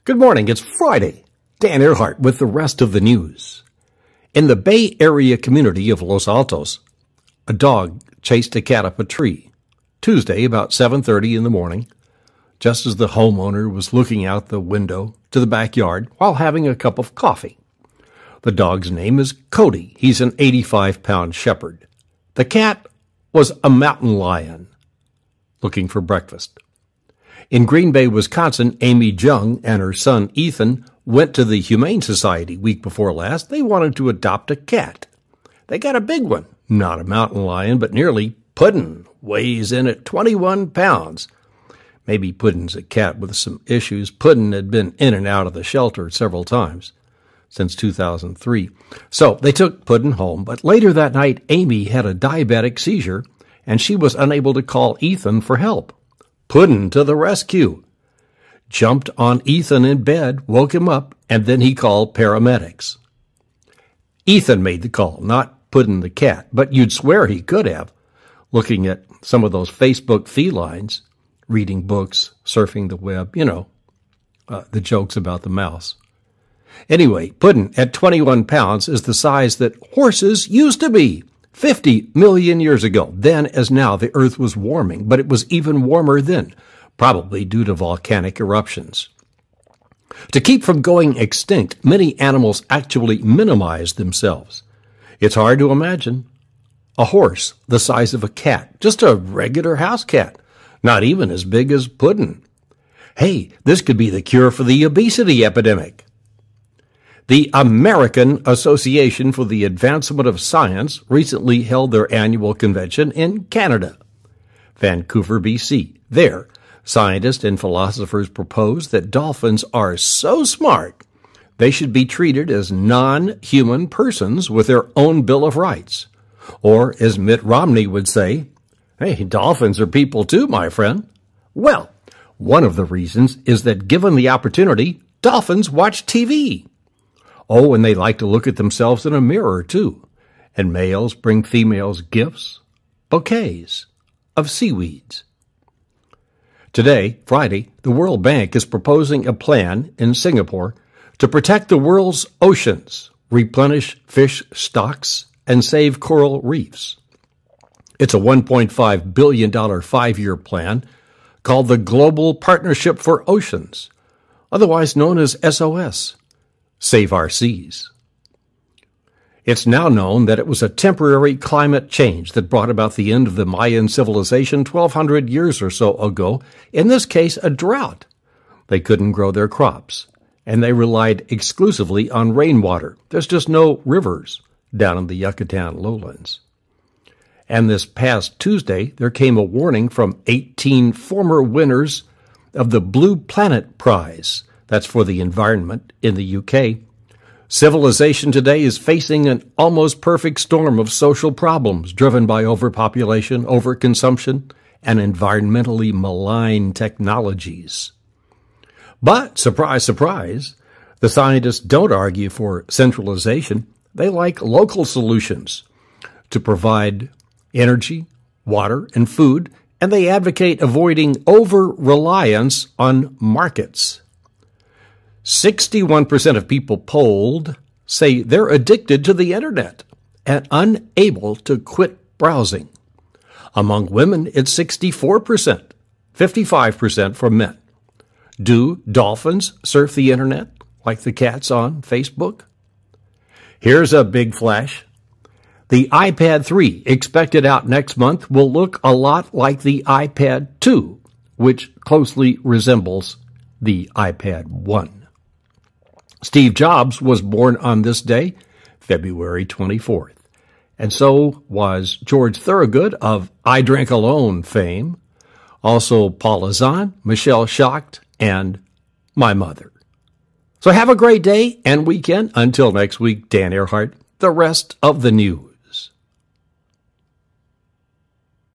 Good morning, it's Friday. Dan Earhart with the rest of the news. In the Bay Area community of Los Altos, a dog chased a cat up a tree Tuesday about 7:30 in the morning, just as the homeowner was looking out the window to the backyard while having a cup of coffee. The dog's name is Cody. He's an 85-pound shepherd. The cat was a mountain lion looking for breakfast. In Green Bay, Wisconsin, Amy Jung and her son Ethan went to the Humane Society week before last. They wanted to adopt a cat. They got a big one, not a mountain lion, but nearly Puddin, weighs in at 21 pounds. Maybe Puddin's a cat with some issues. Puddin had been in and out of the shelter several times since 2003. So they took Puddin home, but later that night, Amy had a diabetic seizure, and she was unable to call Ethan for help. Puddin to the rescue. Jumped on Ethan in bed, woke him up, and then he called paramedics. Ethan made the call, not Puddin the cat, but you'd swear he could have, looking at some of those Facebook felines, reading books, surfing the web, the jokes about the mouse. Anyway, Puddin at 21 pounds is the size that horses used to be 50 million years ago. Then as now, the Earth was warming, but it was even warmer then, probably due to volcanic eruptions. To keep from going extinct, many animals actually minimize themselves. It's hard to imagine a horse the size of a cat, just a regular house cat, not even as big as Puddin. Hey, this could be the cure for the obesity epidemic. The American Association for the Advancement of Science recently held their annual convention in Canada, Vancouver, BC. There, scientists and philosophers proposed that dolphins are so smart they should be treated as non-human persons with their own Bill of Rights. Or, as Mitt Romney would say, hey, dolphins are people too, my friend. Well, one of the reasons is that given the opportunity, dolphins watch TV. Oh, and they like to look at themselves in a mirror, too. And males bring females gifts, bouquets of seaweeds. Today, Friday, the World Bank is proposing a plan in Singapore to protect the world's oceans, replenish fish stocks, and save coral reefs. It's a $1.5 billion 5-year plan called the Global Partnership for Oceans, otherwise known as SOS. Save our seas. It's now known that it was a temporary climate change that brought about the end of the Mayan civilization 1,200 years or so ago, in this case a drought. They couldn't grow their crops, and they relied exclusively on rainwater. There's just no rivers down in the Yucatan lowlands. And this past Tuesday, there came a warning from 18 former winners of the Blue Planet Prize. That's for the environment in the UK. Civilization today is facing an almost perfect storm of social problems driven by overpopulation, overconsumption, and environmentally malign technologies. But, surprise, surprise, the scientists don't argue for centralization. They like local solutions to provide energy, water, and food, and they advocate avoiding over-reliance on markets. 61% of people polled say they're addicted to the internet and unable to quit browsing. Among women, it's 64%, 55% for men. Do dolphins surf the internet like the cats on Facebook? Here's a big flash. The iPad 3, expected out next month, will look a lot like the iPad 2, which closely resembles the iPad 1. Steve Jobs was born on this day, February 24th. And so was George Thorogood of I Drink Alone fame, also Paula Zahn, Michelle Schacht, and my mother. So have a great day and weekend. Until next week, Dan Earhart, the rest of the news.